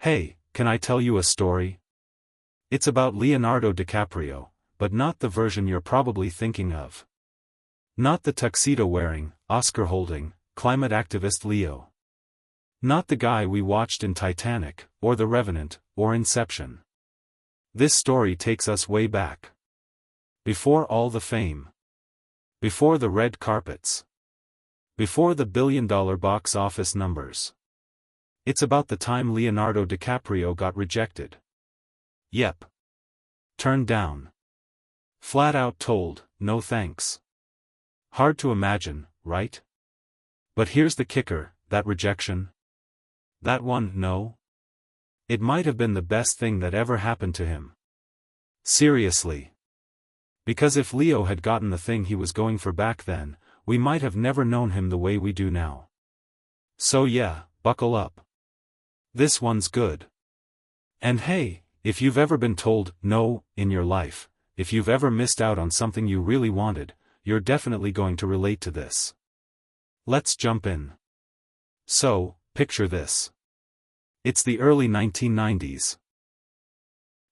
Hey, can I tell you a story? It's about Leonardo DiCaprio, but not the version you're probably thinking of. Not the tuxedo-wearing, Oscar-holding, climate activist Leo. Not the guy we watched in Titanic, or The Revenant, or Inception. This story takes us way back. Before all the fame. Before the red carpets. Before the billion-dollar box office numbers. It's about the time Leonardo DiCaprio got rejected. Yep. Turned down. Flat out told, no thanks. Hard to imagine, right? But here's the kicker, that rejection. That one, no? It might have been the best thing that ever happened to him. Seriously. Because if Leo had gotten the thing he was going for back then, we might have never known him the way we do now. So yeah, buckle up. This one's good. And hey, if you've ever been told no in your life, if you've ever missed out on something you really wanted, you're definitely going to relate to this. Let's jump in. So, picture this. It's the early 1990s.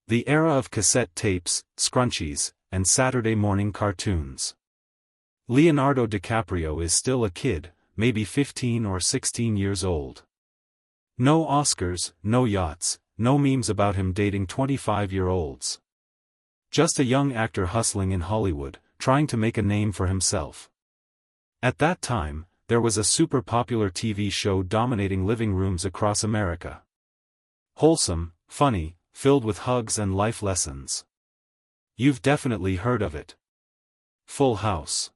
The era of cassette tapes, scrunchies, and Saturday morning cartoons. Leonardo DiCaprio is still a kid, maybe 15 or 16 years old. No Oscars, no yachts, no memes about him dating 25-year-olds. Just a young actor hustling in Hollywood, trying to make a name for himself. At that time, there was a super popular TV show dominating living rooms across America. Wholesome, funny, filled with hugs and life lessons. You've definitely heard of it. Full House.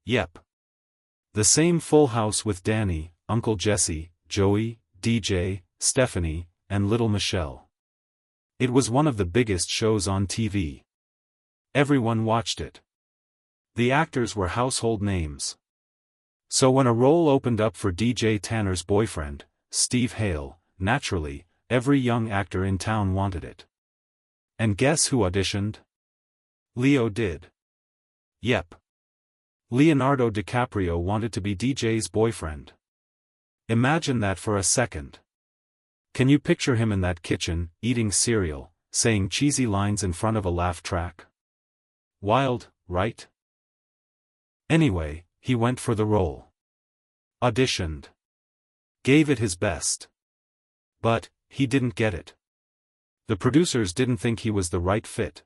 Yep. The same Full House with Danny, Uncle Jesse, Joey, DJ, Stephanie, and little Michelle. It was one of the biggest shows on TV. Everyone watched it. The actors were household names. So when a role opened up for DJ Tanner's boyfriend, Steve Hale, naturally, every young actor in town wanted it. And guess who auditioned? Leo did. Yep. Leonardo DiCaprio wanted to be DJ's boyfriend. Imagine that for a second. Can you picture him in that kitchen, eating cereal, saying cheesy lines in front of a laugh track? Wild, right? Anyway, he went for the role. Auditioned. Gave it his best. But, he didn't get it. The producers didn't think he was the right fit.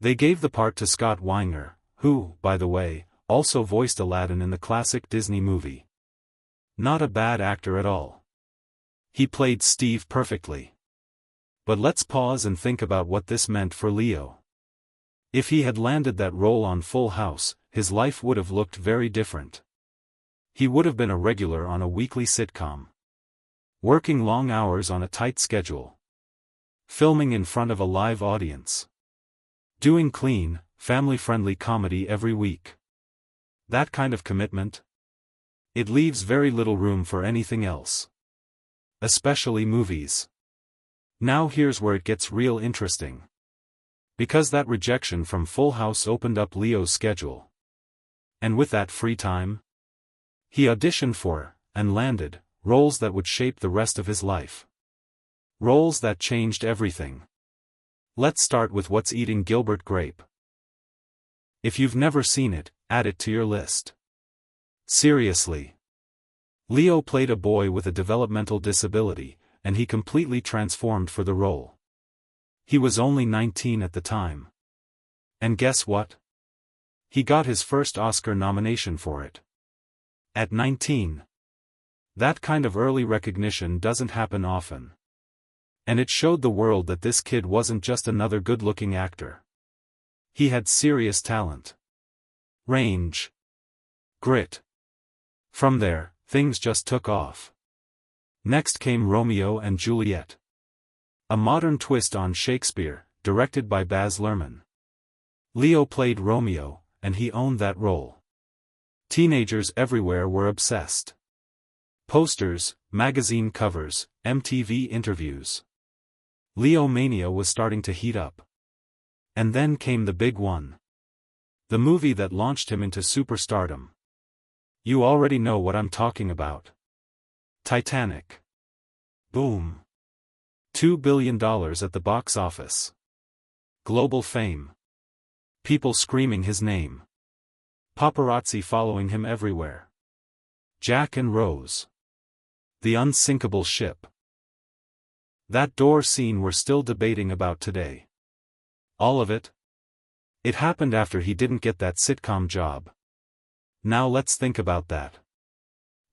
They gave the part to Scott Weinger, who, by the way, also voiced Aladdin in the classic Disney movie. Not a bad actor at all. He played Steve perfectly. But let's pause and think about what this meant for Leo. If he had landed that role on Full House, his life would have looked very different. He would have been a regular on a weekly sitcom. Working long hours on a tight schedule. Filming in front of a live audience. Doing clean, family-friendly comedy every week. That kind of commitment? It leaves very little room for anything else. Especially movies. Now here's where it gets real interesting. Because that rejection from Full House opened up Leo's schedule. And with that free time, he auditioned for, and landed, roles that would shape the rest of his life. Roles that changed everything. Let's start with What's Eating Gilbert Grape. If you've never seen it, add it to your list. Seriously. Leo played a boy with a developmental disability, and he completely transformed for the role. He was only 19 at the time. And guess what? He got his first Oscar nomination for it. At 19. That kind of early recognition doesn't happen often. And it showed the world that this kid wasn't just another good-looking actor. He had serious talent. Range. Grit. From there, things just took off. Next came Romeo and Juliet. A modern twist on Shakespeare, directed by Baz Luhrmann. Leo played Romeo, and he owned that role. Teenagers everywhere were obsessed. Posters, magazine covers, MTV interviews. Leo mania was starting to heat up. And then came the big one. The movie that launched him into superstardom. You already know what I'm talking about. Titanic. Boom. $2 billion at the box office. Global fame. People screaming his name. Paparazzi following him everywhere. Jack and Rose. The unsinkable ship. That door scene we're still debating about today. All of it? It happened after he didn't get that sitcom job. Now let's think about that.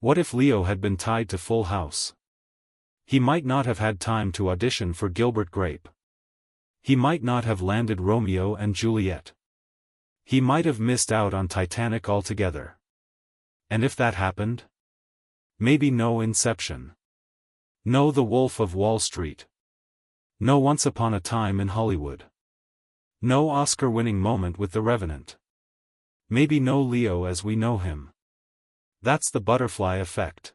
What if Leo had been tied to Full House? He might not have had time to audition for Gilbert Grape. He might not have landed Romeo and Juliet. He might have missed out on Titanic altogether. And if that happened? Maybe no Inception. No The Wolf of Wall Street. No Once Upon a Time in Hollywood. No Oscar-winning moment with The Revenant. Maybe no Leo as we know him. That's the butterfly effect.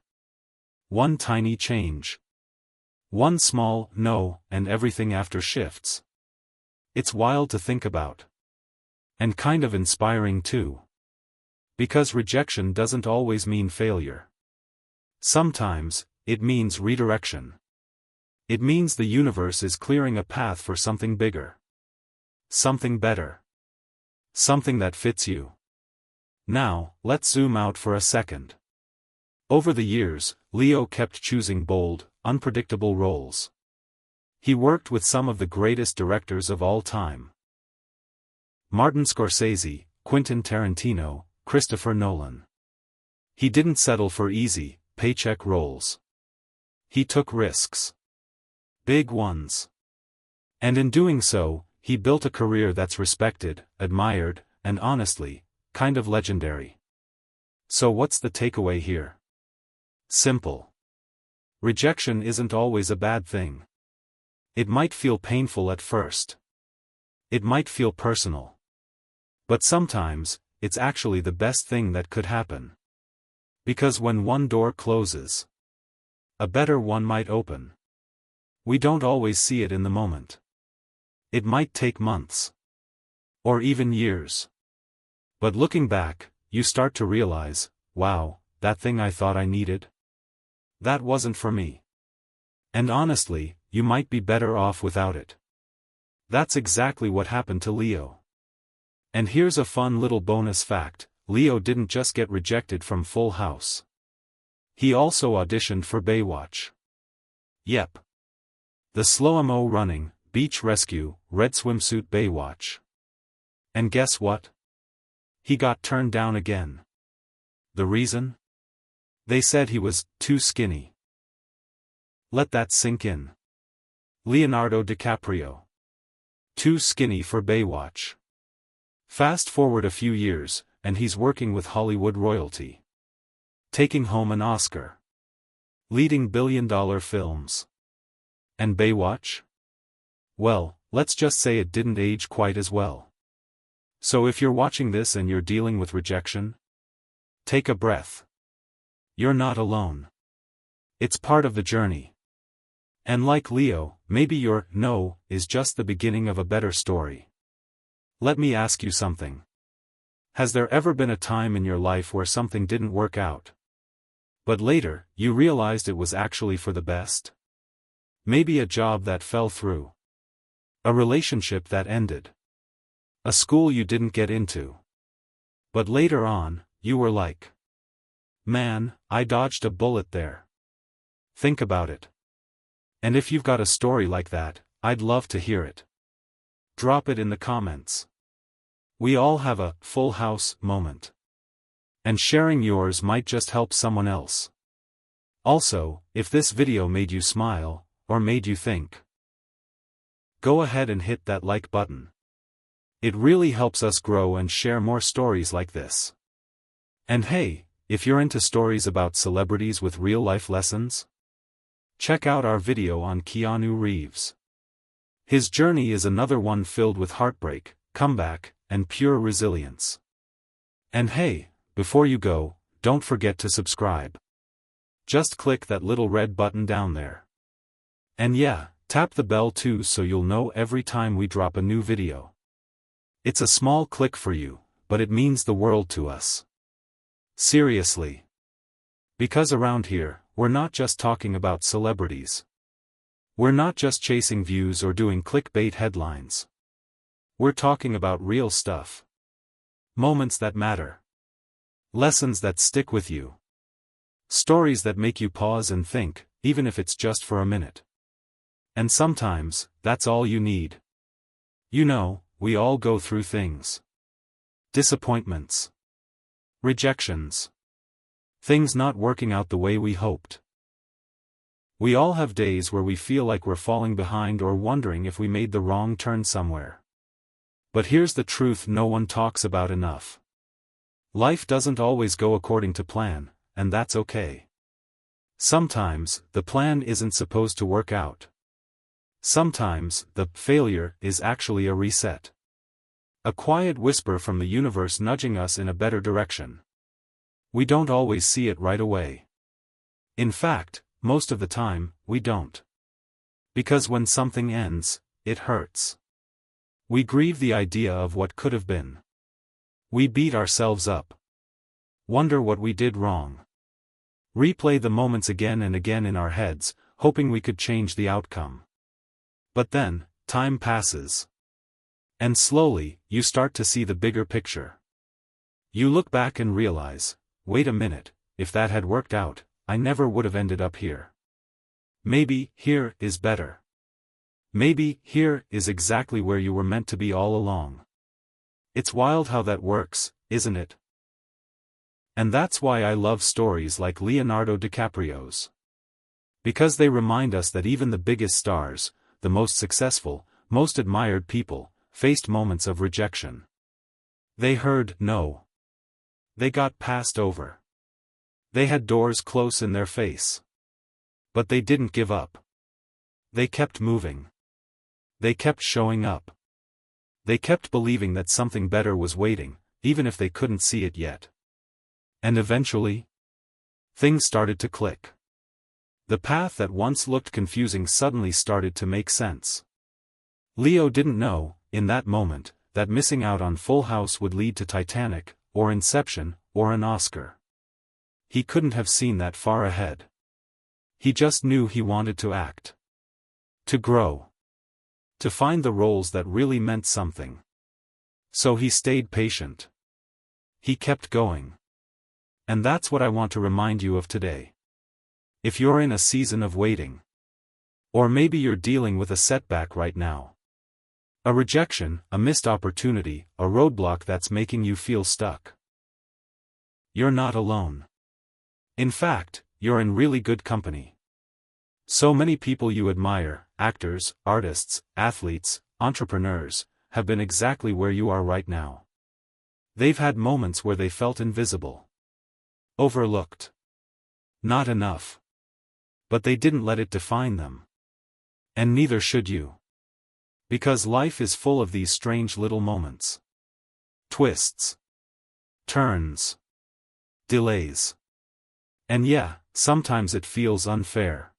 One tiny change. One small no, and everything after shifts. It's wild to think about. And kind of inspiring too. Because rejection doesn't always mean failure. Sometimes, it means redirection. It means the universe is clearing a path for something bigger. Something better. Something that fits you. Now, let's zoom out for a second. Over the years, Leo kept choosing bold, unpredictable roles. He worked with some of the greatest directors of all time. Martin Scorsese, Quentin Tarantino, Christopher Nolan. He didn't settle for easy, paycheck roles. He took risks. Big ones. And in doing so, he built a career that's respected, admired, and honestly, kind of legendary. So what's the takeaway here? Simple. Rejection isn't always a bad thing. It might feel painful at first. It might feel personal. But sometimes, it's actually the best thing that could happen. Because when one door closes, a better one might open. We don't always see it in the moment. It might take months. Or even years. But looking back, you start to realize, wow, that thing I thought I needed? That wasn't for me. And honestly, you might be better off without it. That's exactly what happened to Leo. And here's a fun little bonus fact, Leo didn't just get rejected from Full House. He also auditioned for Baywatch. Yep. The slow-mo running, beach rescue, red swimsuit Baywatch. And guess what? He got turned down again. The reason? They said he was too skinny. Let that sink in. Leonardo DiCaprio. Too skinny for Baywatch. Fast forward a few years, and he's working with Hollywood royalty. Taking home an Oscar. Leading billion-dollar films. And Baywatch? Well, let's just say it didn't age quite as well. So if you're watching this and you're dealing with rejection, take a breath. You're not alone. It's part of the journey. And like Leo, maybe your no is just the beginning of a better story. Let me ask you something. Has there ever been a time in your life where something didn't work out? But later, you realized it was actually for the best? Maybe a job that fell through. A relationship that ended. A school you didn't get into. But later on, you were like, man, I dodged a bullet there. Think about it. And if you've got a story like that, I'd love to hear it. Drop it in the comments. We all have a Full House moment. And sharing yours might just help someone else. Also, if this video made you smile, or made you think, go ahead and hit that like button. It really helps us grow and share more stories like this. And hey, if you're into stories about celebrities with real-life lessons, check out our video on Keanu Reeves. His journey is another one filled with heartbreak, comeback, and pure resilience. And hey, before you go, don't forget to subscribe. Just click that little red button down there. And yeah, tap the bell too so you'll know every time we drop a new video. It's a small click for you, but it means the world to us. Seriously. Because around here, we're not just talking about celebrities. We're not just chasing views or doing clickbait headlines. We're talking about real stuff. Moments that matter. Lessons that stick with you. Stories that make you pause and think, even if it's just for a minute. And sometimes, that's all you need. You know, we all go through things. Disappointments. Rejections. Things not working out the way we hoped. We all have days where we feel like we're falling behind or wondering if we made the wrong turn somewhere. But here's the truth no one talks about enough. Life doesn't always go according to plan, and that's okay. Sometimes, the plan isn't supposed to work out. Sometimes, the failure is actually a reset. A quiet whisper from the universe nudging us in a better direction. We don't always see it right away. In fact, most of the time, we don't. Because when something ends, it hurts. We grieve the idea of what could have been. We beat ourselves up. Wonder what we did wrong. Replay the moments again and again in our heads, hoping we could change the outcome. But then, time passes. And slowly, you start to see the bigger picture. You look back and realize, wait a minute, if that had worked out, I never would have ended up here. Maybe, here is better. Maybe, here is exactly where you were meant to be all along. It's wild how that works, isn't it? And that's why I love stories like Leonardo DiCaprio's. Because they remind us that even the biggest stars, the most successful, most admired people, faced moments of rejection. They heard no. They got passed over. They had doors close in their face. But they didn't give up. They kept moving. They kept showing up. They kept believing that something better was waiting, even if they couldn't see it yet. And eventually, things started to click. The path that once looked confusing suddenly started to make sense. Leo didn't know, in that moment, that missing out on Full House would lead to Titanic, or Inception, or an Oscar. He couldn't have seen that far ahead. He just knew he wanted to act. To grow. To find the roles that really meant something. So he stayed patient. He kept going. And that's what I want to remind you of today. If you're in a season of waiting. Or maybe you're dealing with a setback right now. A rejection, a missed opportunity, a roadblock that's making you feel stuck. You're not alone. In fact, you're in really good company. So many people you admire, actors, artists, athletes, entrepreneurs, have been exactly where you are right now. They've had moments where they felt invisible. Overlooked. Not enough. But they didn't let it define them. And neither should you. Because life is full of these strange little moments. Twists. Turns. Delays. And yeah, sometimes it feels unfair.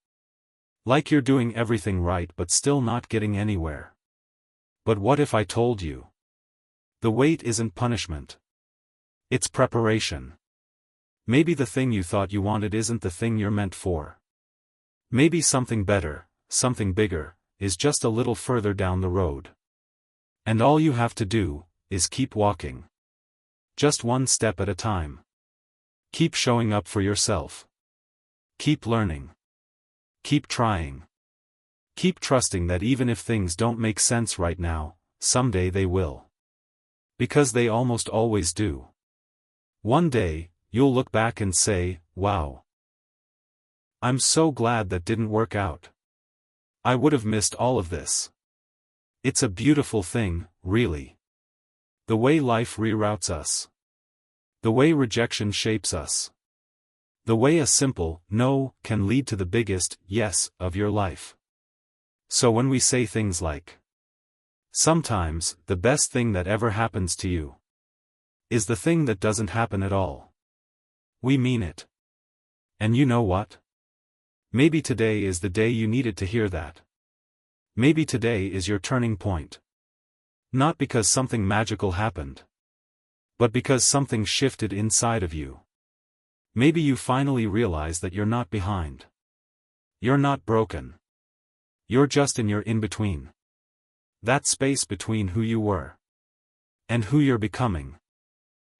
Like you're doing everything right but still not getting anywhere. But what if I told you? The wait isn't punishment. It's preparation. Maybe the thing you thought you wanted isn't the thing you're meant for. Maybe something better, something bigger, is just a little further down the road. And all you have to do, is keep walking. Just one step at a time. Keep showing up for yourself. Keep learning. Keep trying. Keep trusting that even if things don't make sense right now, someday they will. Because they almost always do. One day, you'll look back and say, wow. I'm so glad that didn't work out. I would have missed all of this. It's a beautiful thing, really. The way life reroutes us. The way rejection shapes us. The way a simple no can lead to the biggest yes of your life. So when we say things like, sometimes the best thing that ever happens to you is the thing that doesn't happen at all. We mean it. And you know what? Maybe today is the day you needed to hear that. Maybe today is your turning point. Not because something magical happened. But because something shifted inside of you. Maybe you finally realize that you're not behind. You're not broken. You're just in your in-between. That space between who you were and who you're becoming.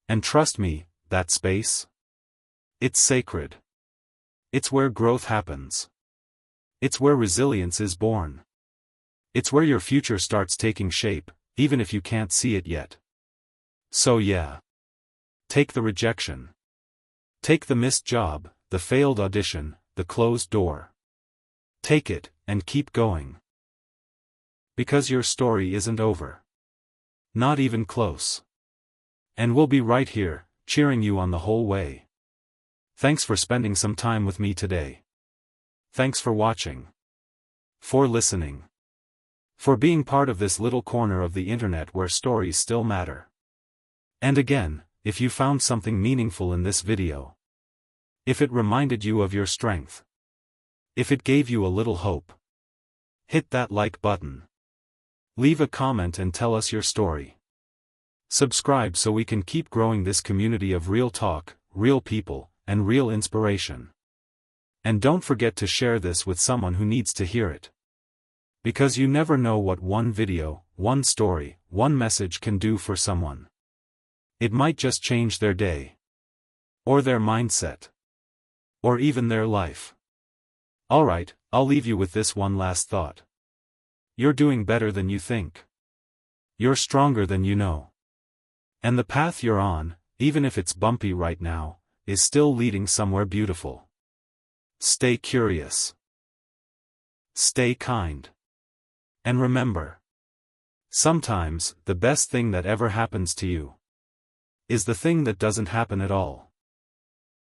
And trust me, that space? It's sacred. It's where growth happens. It's where resilience is born. It's where your future starts taking shape, even if you can't see it yet. So yeah. Take the rejection. Take the missed job, the failed audition, the closed door. Take it, and keep going. Because your story isn't over. Not even close. And we'll be right here, cheering you on the whole way. Thanks for spending some time with me today. Thanks for watching. For listening. For being part of this little corner of the internet where stories still matter. And again, if you found something meaningful in this video. If it reminded you of your strength. If it gave you a little hope. Hit that like button. Leave a comment and tell us your story. Subscribe so we can keep growing this community of real talk, real people, and real inspiration. And don't forget to share this with someone who needs to hear it. Because you never know what one video, one story, one message can do for someone. It might just change their day. Or their mindset. Or even their life. Alright, I'll leave you with this one last thought. You're doing better than you think. You're stronger than you know. And the path you're on, even if it's bumpy right now, is still leading somewhere beautiful. Stay curious. Stay kind. And remember. Sometimes, the best thing that ever happens to you is the thing that doesn't happen at all.